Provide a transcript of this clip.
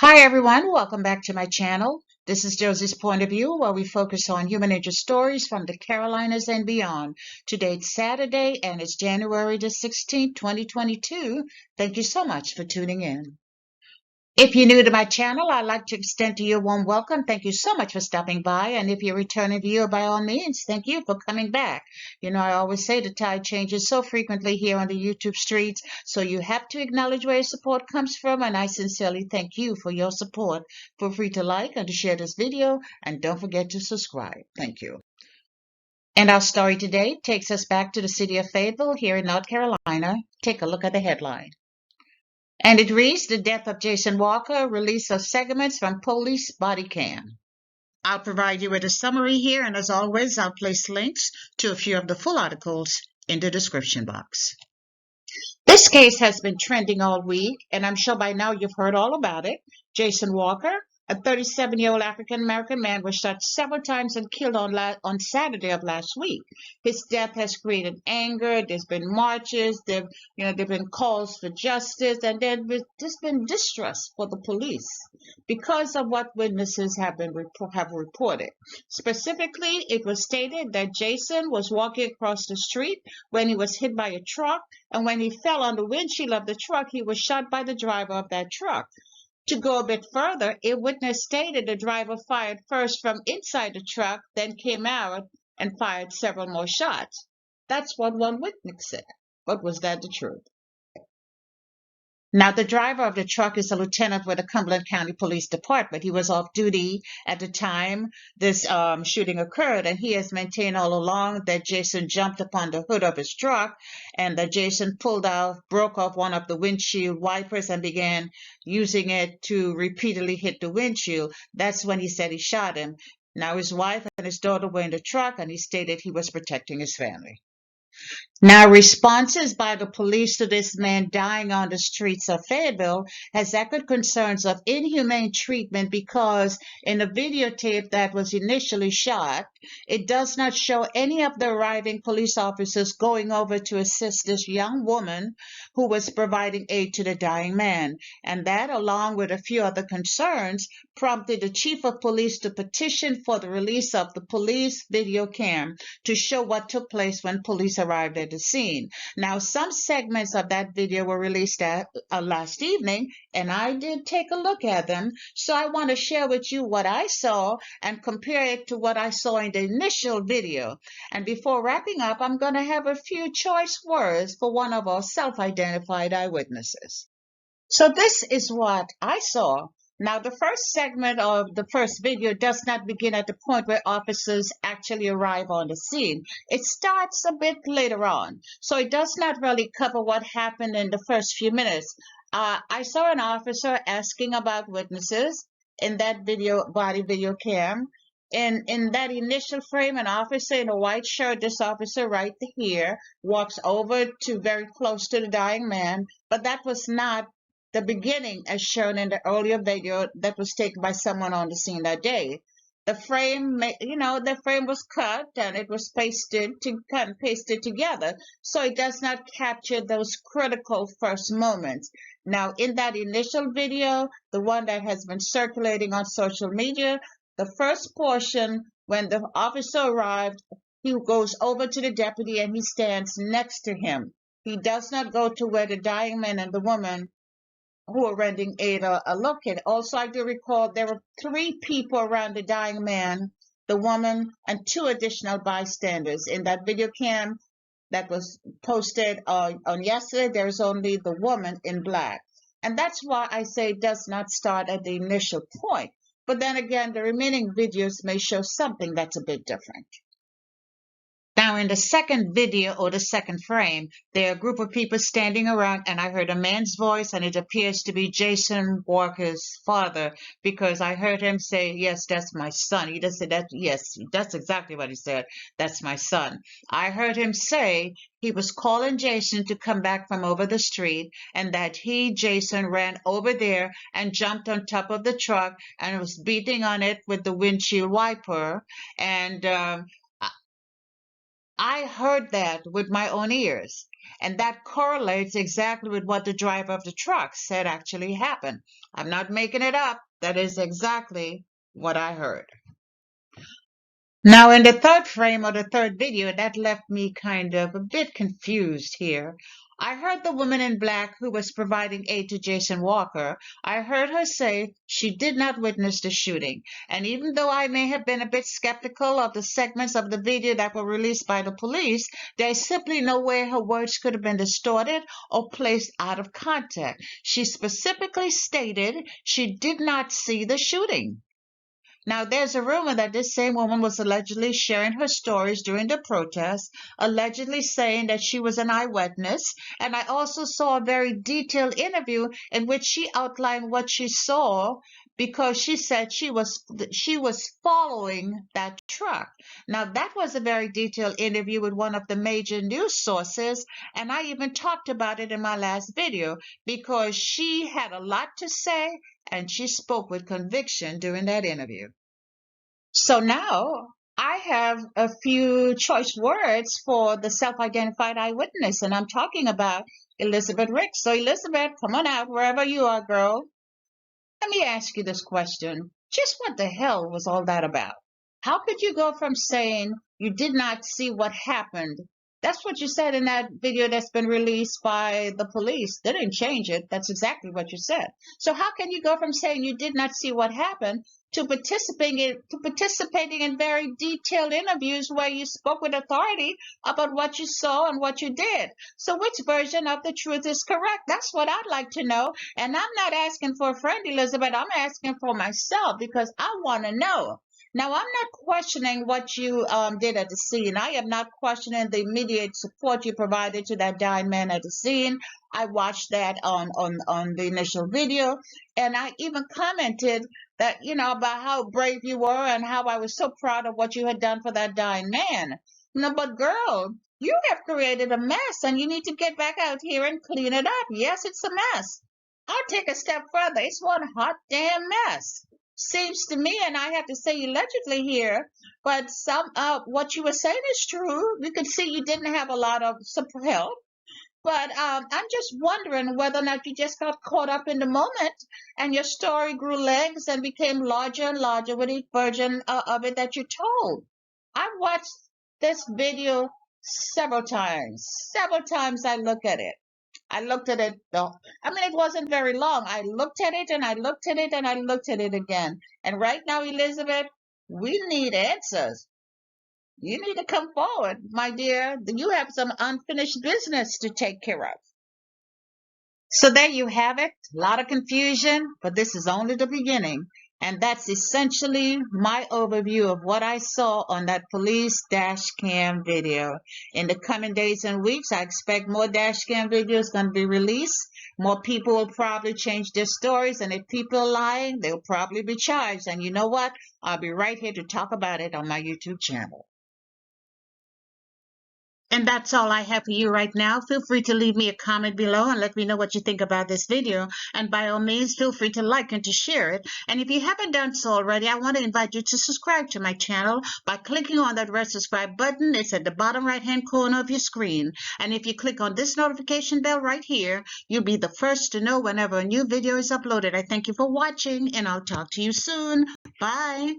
Hi everyone, welcome back to my channel. This is Josie's Point of View, where we focus on human interest stories from the Carolinas and beyond. Today's Saturday and it's January the 16th, 2022. Thank you so much for tuning in. If you're new to my channel, I'd like to extend to you a warm welcome. Thank you so much for stopping by. And if you're a returning viewer, by all means, thank you for coming back. You know, I always say the tide changes so frequently here on the YouTube streets, so you have to acknowledge where your support comes from, and I sincerely thank you for your support. Feel free to like and to share this video, and don't forget to subscribe. Thank you. And our story today takes us back to the city of Fayetteville here in North Carolina. Take a look at the headline. And it reads, The Death of Jason Walker, Release of Segments from Police BodyCam. I'll provide you with a summary here, and as always, I'll place links to a few of the full articles in the description box. This case has been trending all week, and I'm sure by now you've heard all about it. Jason Walker, a 37-year-old African-American man, was shot several times and killed on Saturday of last week. His death has created anger. There's been marches. There've been calls for justice, and there's been distrust for the police because of what witnesses have reported. Specifically, it was stated that Jason was walking across the street when he was hit by a truck, and when he fell on the windshield of the truck, he was shot by the driver of that truck. To go a bit further, a witness stated the driver fired first from inside the truck, then came out and fired several more shots. That's what one witness said. But was that the truth? Now, the driver of the truck is a lieutenant with the Cumberland County Police Department. He was off duty at the time this shooting occurred, and he has maintained all along that Jason jumped upon the hood of his truck, and that Jason broke off one of the windshield wipers and began using it to repeatedly hit the windshield. That's when he said he shot him. Now, his wife and his daughter were in the truck, and he stated he was protecting his family. Now, responses by the police to this man dying on the streets of Fayetteville has echoed concerns of inhumane treatment because in the videotape that was initially shot, it does not show any of the arriving police officers going over to assist this young woman who was providing aid to the dying man. And that, along with a few other concerns, prompted the chief of police to petition for the release of the police video cam to show what took place when police arrived at the scene. Now, some segments of that video were released last evening, and I did take a look at them. So I want to share with you what I saw and compare it to what I saw in the initial video. And before wrapping up, I'm going to have a few choice words for one of our self-identified eyewitnesses. So this is what I saw. Now, the first segment of the first video does not begin at the point where officers actually arrive on the scene. It starts a bit later on, so it does not really cover what happened in the first few minutes. I saw an officer asking about witnesses in that body video cam. In that initial frame, an officer in a white shirt, this officer right here, walks over to very close to the dying man, but that was not the beginning as shown in the earlier video that was taken by someone on the scene that day. The frame, the frame was cut and it was pasted together, so it does not capture those critical first moments. Now, in that initial video, the one that has been circulating on social media, the first portion, when the officer arrived, he goes over to the deputy and he stands next to him. He does not go to where the dying man and the woman who are rendering aid are located. Also, I do recall there were 3 people around the dying man, the woman, and 2 additional bystanders. In that video cam that was posted on yesterday, there's only the woman in black. And that's why I say it does not start at the initial point. But then again, the remaining videos may show something that's a bit different. Now, in the second video or the second frame, there are a group of people standing around, and I heard a man's voice, and it appears to be Jason Walker's father, because I heard him say, "Yes, that's my son." He doesn't say that. Yes, that's exactly what he said. "That's my son." I heard him say he was calling Jason to come back from over the street, and that Jason, ran over there and jumped on top of the truck and was beating on it with the windshield wiper, and I heard that with my own ears. And that correlates exactly with what the driver of the truck said actually happened. I'm not making it up. That is exactly what I heard. Now, in the third frame or the third video, that left me kind of a bit confused here. I heard the woman in black who was providing aid to Jason Walker. I heard her say she did not witness the shooting. And even though I may have been a bit skeptical of the segments of the video that were released by the police, there's simply no way her words could have been distorted or placed out of context. She specifically stated she did not see the shooting. Now, there's a rumor that this same woman was allegedly sharing her stories during the protest, allegedly saying that she was an eyewitness. And I also saw a very detailed interview in which she outlined what she saw because she said she was following that truck. Now, that was a very detailed interview with one of the major news sources, and I even talked about it in my last video because she had a lot to say and she spoke with conviction during that interview. So now I have a few choice words for the self-identified eyewitness, and I'm talking about Elizabeth Ricks. So Elizabeth, come on out wherever you are, girl. Let me ask you this question. Just what the hell was all that about? How could you go from saying you did not see what happened? That's what you said in that video that's been released by the police. They didn't change it. That's exactly what you said. So how can you go from saying you did not see what happened to participating in very detailed interviews where you spoke with authority about what you saw and what you did? So which version of the truth is correct? That's what I'd like to know. And I'm not asking for a friend, Elizabeth. I'm asking for myself because I want to know. Now, I'm not questioning what you did at the scene. I am not questioning the immediate support you provided to that dying man at the scene. I watched that on the initial video, and I even commented that, about how brave you were and how I was so proud of what you had done for that dying man. No, but girl, you have created a mess, and you need to get back out here and clean it up. Yes, it's a mess. I'll take a step further. It's one hot damn mess. Seems to me, and I have to say allegedly here, but what you were saying is true. We could see you didn't have a lot of support help, but I'm just wondering whether or not you just got caught up in the moment and your story grew legs and became larger and larger with each version of it that you told. I watched this video several times. Several times I look at it. I looked at it though. I mean, it wasn't very long. I looked at it and I looked at it and I looked at it again. And right now, Elizabeth, we need answers. You need to come forward, my dear. You have some unfinished business to take care of. So there you have it. A lot of confusion, but this is only the beginning. And that's essentially my overview of what I saw on that police dash cam video. In the coming days and weeks, I expect more dash cam videos going to be released. More people will probably change their stories. And if people are lying, they'll probably be charged. And you know what? I'll be right here to talk about it on my YouTube channel. And that's all I have for you right now. Feel free to leave me a comment below and let me know what you think about this video. And by all means, feel free to like and to share it. And if you haven't done so already, I want to invite you to subscribe to my channel by clicking on that red subscribe button. It's at the bottom right-hand corner of your screen. And if you click on this notification bell right here, you'll be the first to know whenever a new video is uploaded. I thank you for watching, and I'll talk to you soon. Bye.